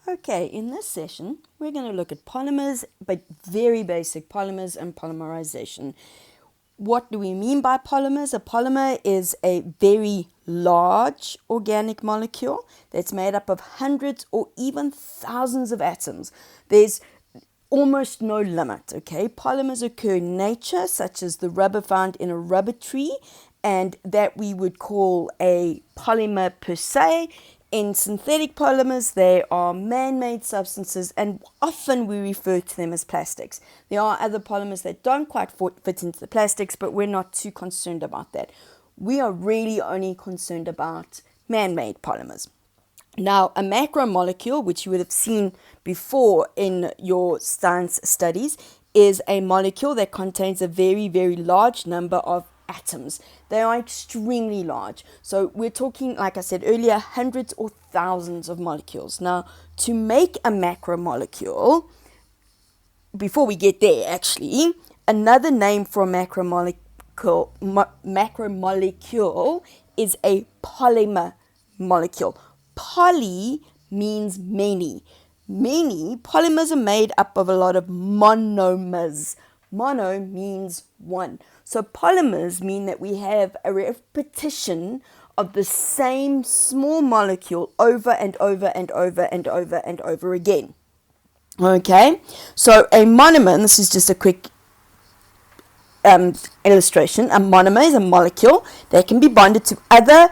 Okay, in this session, we're going to look at polymers, but very basic polymers and polymerization. What do we mean by polymers? A polymer is a very large organic molecule that's made up of hundreds or even thousands of atoms. There's almost no limit, okay? Polymers occur in nature, such as the rubber found in a rubber tree, and that we would call a polymer per se. In synthetic polymers, they are man-made substances, and often we refer to them as plastics. There are other polymers that don't quite fit into the plastics, but we're not too concerned about that. We are really only concerned about man-made polymers. Now, a macromolecule, which you would have seen before in your science studies, is a molecule that contains a very, very large number of atoms. They are extremely large. So we're talking, like I said earlier, hundreds or thousands of molecules. Now, to make a macromolecule, before we get there actually, another name for a macromolecule is a polymer molecule. Poly means many. Many polymers are made up of a lot of monomers. Mono means one. So polymers mean that we have a repetition of the same small molecule over and over and over and over and over again. Okay, so a monomer, and this is just a quick illustration. A monomer is a molecule that can be bonded to other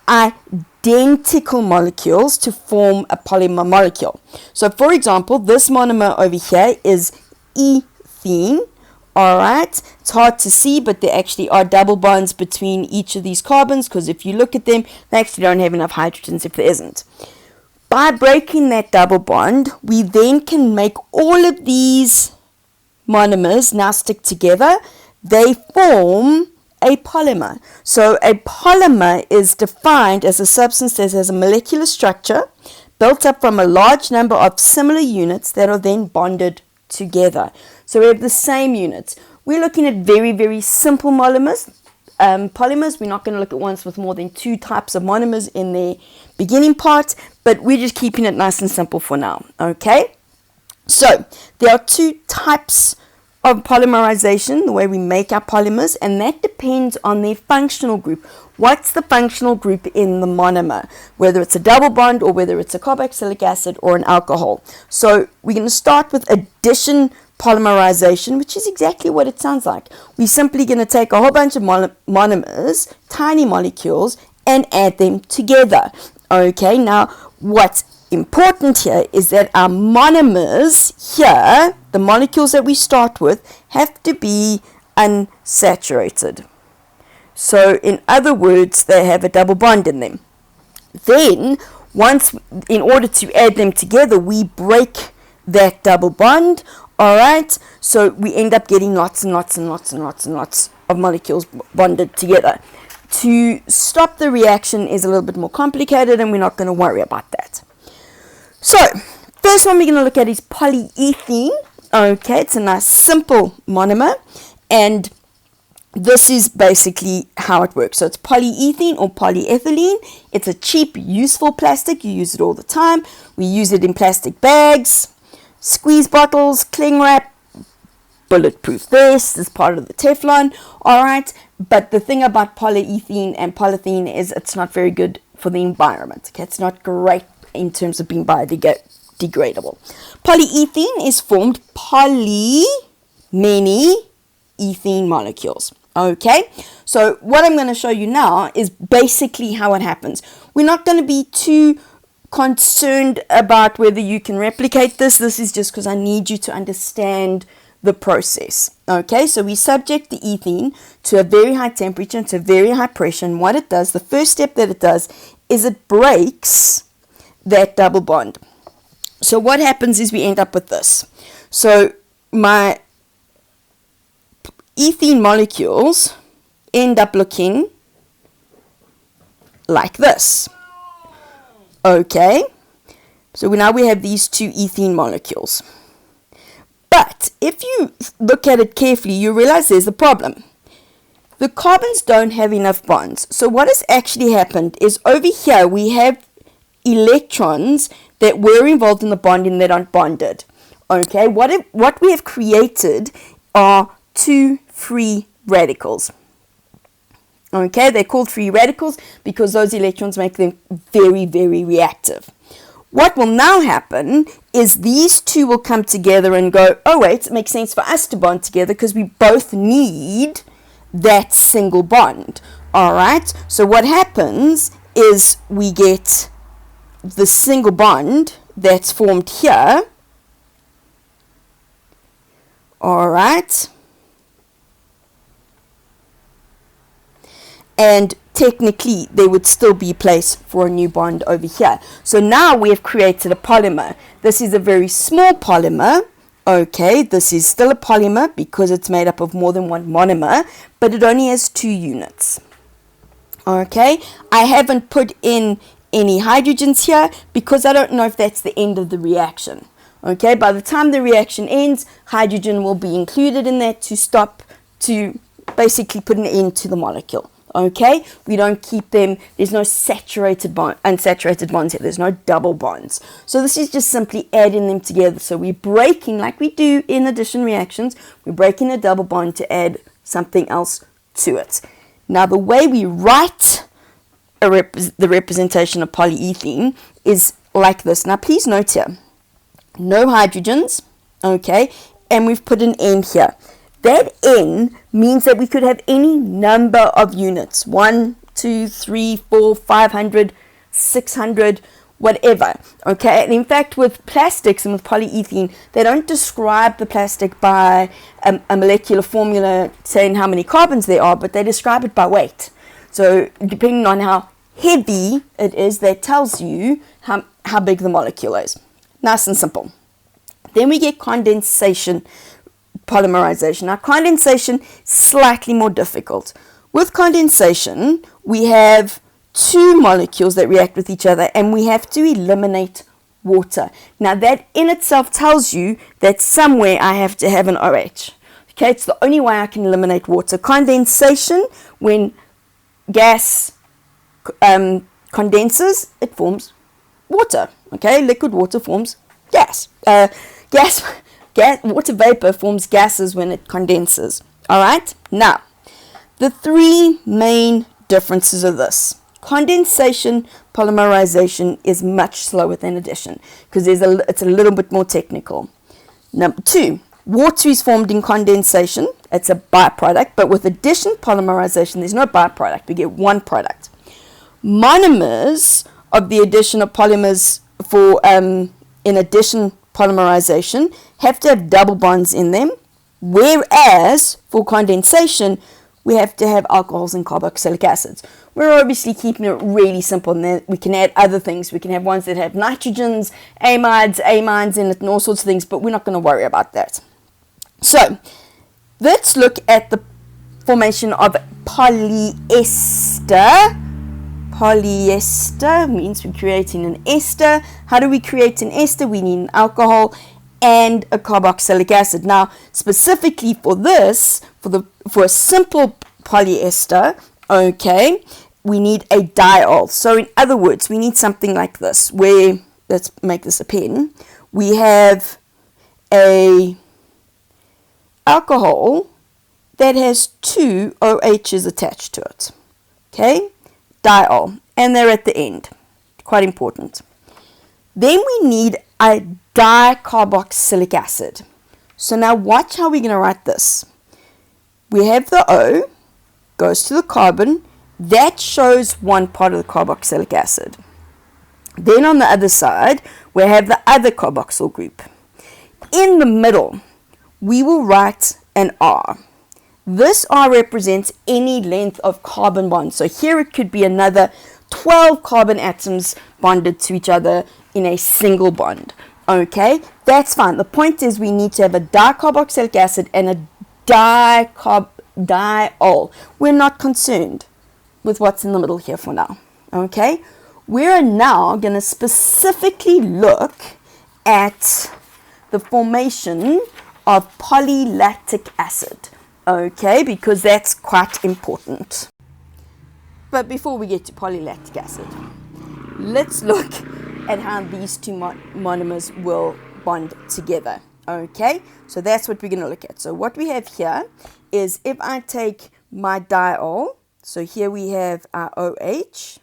identical molecules to form a polymer molecule. So for example, this monomer over here is ethene. Alright, it's hard to see, but there actually are double bonds between each of these carbons, because if you look at them, they actually don't have enough hydrogens if there isn't. By breaking that double bond, we then can make all of these monomers now stick together. They form a polymer. So a polymer is defined as a substance that has a molecular structure built up from a large number of similar units that are then bonded together. So we have the same units. We're looking at very, very simple polymers. We're not going to look at ones with more than two types of monomers in their beginning part, but we're just keeping it nice and simple for now. Okay? So there are two types of polymerization, the way we make our polymers, and that depends on their functional group. What's the functional group in the monomer? Whether it's a double bond or whether it's a carboxylic acid or an alcohol. So we're going to start with addition polymerization, which is exactly what it sounds like. We're simply going to take a whole bunch of monomers, tiny molecules, and add them together. Okay, now what's important here is that our monomers here, the molecules that we start with, have to be unsaturated. So in other words, they have a double bond in them. Then, in order to add them together, we break that double bond. Alright, so we end up getting lots and lots and lots and lots and lots of molecules bonded together. To stop the reaction is a little bit more complicated, and we're not going to worry about that. So, first one we're going to look at is polyethylene. Okay, it's a nice simple monomer, and this is basically how it works. So it's polyethylene or polyethylene. It's a cheap, useful plastic. You use it all the time. We use it in plastic bags, squeeze bottles, cling wrap, bulletproof vest as part of the Teflon. Alright, but the thing about polyethylene and polyethylene is it's not very good for the environment. Okay, it's not great in terms of being biodegradable. Polyethylene is formed many ethene molecules. Okay, so what I'm going to show you now is basically how it happens. We're not going to be too concerned about whether you can replicate this. This is just because I need you to understand the process. Okay, so we subject the ethene to a very high temperature and to a very high pressure, and what it does, the first step that it does is it breaks that double bond. So what happens is we end up with this. So my ethene molecules end up looking like this. Okay, so now we have these two ethene molecules. But if you look at it carefully, you realize there's a problem. The carbons don't have enough bonds. So what has actually happened is over here we have electrons that were involved in the bonding that aren't bonded. Okay, what we have created are two free radicals. Okay, they're called free radicals because those electrons make them very, very reactive. What will now happen is these two will come together and go, oh wait, it makes sense for us to bond together because we both need that single bond. Alright, so what happens is we get the single bond that's formed here. Alright. And technically there would still be place for a new bond over here. So now we have created a polymer. This is a very small polymer. Okay, this is still a polymer because it's made up of more than one monomer, but it only has 2 units. Okay, I haven't put in any hydrogens here because I don't know if that's the end of the reaction. Okay, by the time the reaction ends, hydrogen will be included in that to basically put an end to the molecule. Okay, we don't keep them, there's no unsaturated bonds here, there's no double bonds. So this is just simply adding them together. So we're breaking, like we do in addition reactions, we're breaking a double bond to add something else to it. Now the way we write the representation of polyethylene is like this. Now please note here, no hydrogens, okay, and we've put an N here. That N means that we could have any number of units, 1, 2, 3, 4, 500, 600, whatever. Okay, and in fact with plastics and with polyethylene, they don't describe the plastic by a molecular formula saying how many carbons there are, but they describe it by weight. So depending on how heavy it is, that tells you how big the molecule is. Nice and simple. Then we get condensation polymerization. Now condensation, slightly more difficult. With condensation, we have 2 molecules that react with each other and we have to eliminate water. Now that in itself tells you that somewhere I have to have an OH. Okay, it's the only way I can eliminate water. Condensation, when gas condenses, it forms water. Okay, liquid water forms gas. Water vapor forms gases when it condenses. Alright, now the 3 main differences of this. Condensation polymerization is much slower than addition because it's a little bit more technical. Number 2, water is formed in condensation. It's a byproduct, but with addition polymerization, there's no byproduct. We get one product. Monomers of the addition of polymers for in addition polymerization have to have double bonds in them, whereas for condensation we have to have alcohols and carboxylic acids. We're obviously keeping it really simple, and then we can add other things. We can have ones that have nitrogens, amides, amines in it, and all sorts of things, but we're not going to worry about that. So let's look at the formation of polyester. Polyester means we're creating an ester. How do we create an ester? We need an alcohol and a carboxylic acid. Now, specifically for this, for a simple polyester, okay, we need a diol. So in other words, we need something like this, where, let's make this a pen. We have a alcohol that has 2 OHs attached to it. Okay? Diol, and they're at the end. Quite important. Then we need a dicarboxylic acid. So now watch how we're going to write this. We have the O, goes to the carbon, that shows one part of the carboxylic acid. Then on the other side, we have the other carboxyl group. In the middle, we will write an R. This R represents any length of carbon bonds. So here it could be another 12 carbon atoms bonded to each other in a single bond. Okay, that's fine. The point is we need to have a dicarboxylic acid and a diol. We're not concerned with what's in the middle here for now. Okay, we're now going to specifically look at the formation of polylactic acid. Okay, because that's quite important. But before we get to polylactic acid, let's look at how these two monomers will bond together. Okay, so that's what we're going to look at. So what we have here is if I take my diol, so here we have our OH,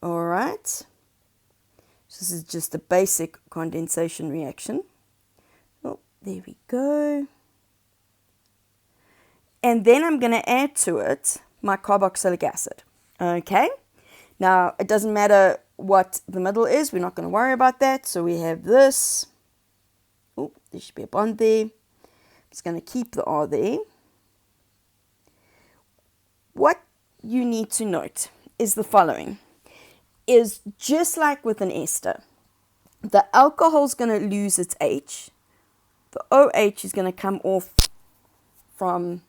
all right. So this is just a basic condensation reaction. Oh, there we go. And then I'm going to add to it my carboxylic acid. Okay, now it doesn't matter what the middle is, we're not going to worry about that. So we have this. Oh, there should be a bond there. I'm just going to keep the R there. What you need to note is the following. Is just like with an ester, the alcohol is going to lose its H. The OH is going to come off from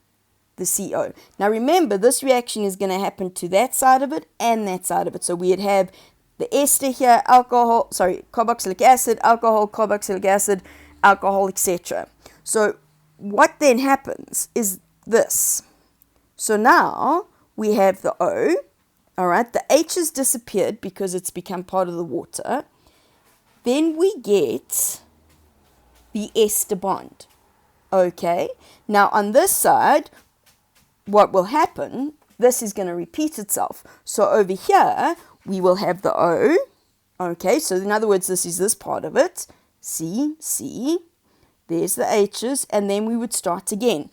the CO. Now remember, this reaction is going to happen to that side of it and that side of it. So we'd have the ester here, carboxylic acid, alcohol, carboxylic acid, alcohol, etc. So what then happens is this. So now we have the O, all right, the H has disappeared because it's become part of the water. Then we get the ester bond. Okay, now on this side, what will happen, this is going to repeat itself. So over here, we will have the O. Okay, so in other words, this is this part of it. C, there's the H's, and then we would start again.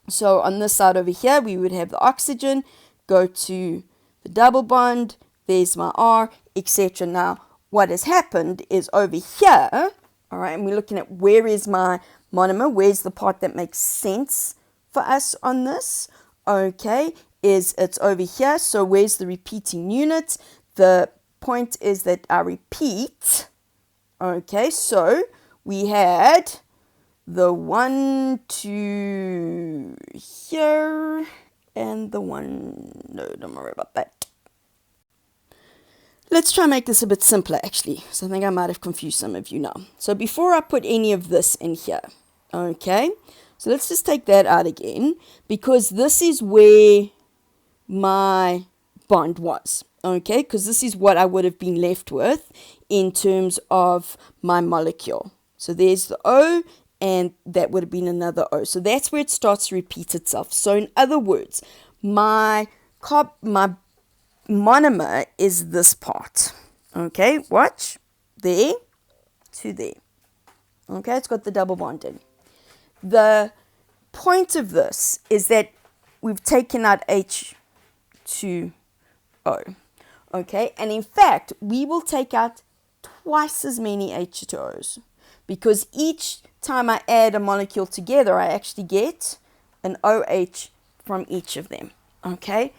So on this side over here, we would have the oxygen, go to the double bond, there's my R, etc. Now, what has happened is over here, all right, and we're looking at where is my monomer, where's the part that makes sense for us on this, okay, is it's over here. So where's the repeating unit? The point is that I repeat, okay, so we had the 1 to here and the 1, no, don't worry about that. Let's try and make this a bit simpler actually, so I think I might have confused some of you now. So before I put any of this in here, okay, so let's just take that out again, because this is where my bond was, okay, because this is what I would have been left with in terms of my molecule. So there's the O, and that would have been another O. So that's where it starts to repeat itself. So in other words, my monomer is this part. Okay, watch. There to there. Okay, it's got the double bond in. The point of this is that we've taken out H2O. Okay, and in fact, we will take out twice as many H2Os, because each time I add a molecule together, I actually get an OH from each of them. Okay,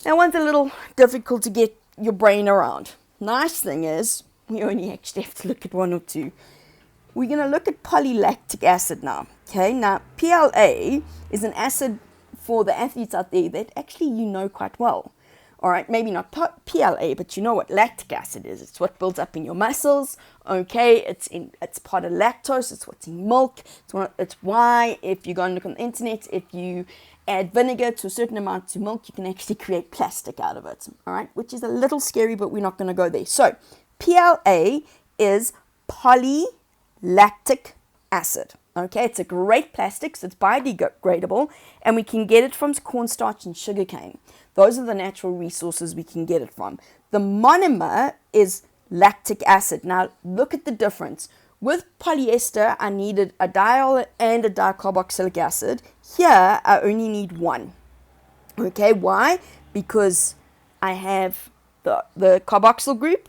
that one's a little difficult to get your brain around. Nice thing is, we only actually have to look at one or two. We're going to look at polylactic acid now. Okay, now PLA is an acid for the athletes out there that actually you know quite well. All right, maybe not PLA, but you know what lactic acid is. It's what builds up in your muscles. Okay, it's part of lactose. It's what's in milk. It's why if you go and look on the internet, if you add vinegar to a certain amount to milk, you can actually create plastic out of it. All right, which is a little scary, but we're not going to go there. So PLA is polylactic acid. Okay, it's a great plastic, so it's biodegradable, and we can get it from cornstarch and sugarcane. Those are the natural resources we can get it from. The monomer is lactic acid. Now, look at the difference. With polyester, I needed a diol and a dicarboxylic acid. Here, I only need one. Okay, why? Because I have the carboxyl group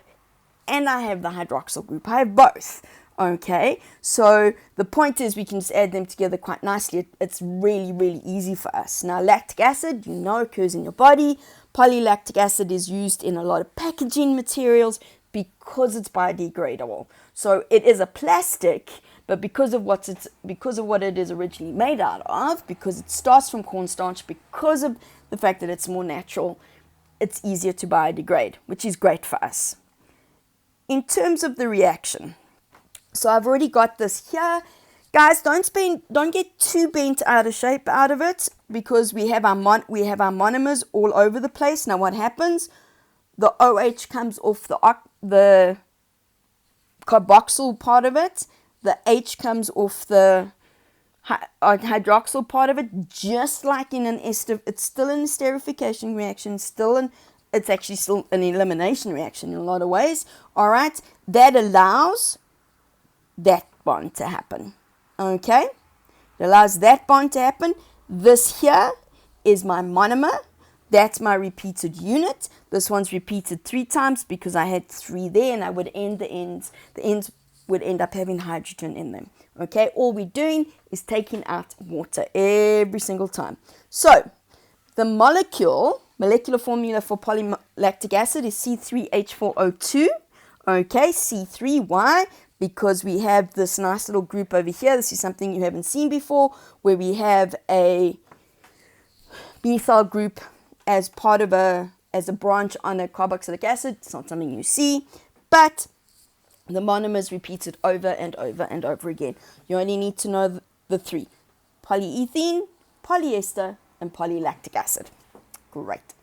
and I have the hydroxyl group. I have both. Okay, so the point is we can just add them together quite nicely. It's really, really easy for us. Now, lactic acid, you know, occurs in your body. Polylactic acid is used in a lot of packaging materials because it's biodegradable. So it is a plastic, but because of what it is originally made out of, because it starts from cornstarch, because of the fact that it's more natural, it's easier to biodegrade, which is great for us. In terms of the reaction, so I've already got this here. Guys, don't get too bent out of shape out of it, because we have our monomers all over the place. Now what happens? The OH comes off the the carboxyl part of it, the H comes off the hydroxyl part of it, just like in an ester. It's still an esterification reaction, it's actually still an elimination reaction in a lot of ways. All right, that allows that bond to happen. Okay, it allows that bond to happen. This here is my monomer. That's my repeated unit. This one's repeated 3 times because I had 3 there, and I would end the ends would end up having hydrogen in them. Okay, all we're doing is taking out water every single time. So the molecular formula for polylactic acid is C3H4O2. Okay, C3, why? Because we have this nice little group over here. This is something you haven't seen before, where we have a methyl group as part of as a branch on a carboxylic acid. It's not something you see, but the monomer is repeated over and over and over again. You only need to know the 3: polyethene, polyester, and polylactic acid. Great.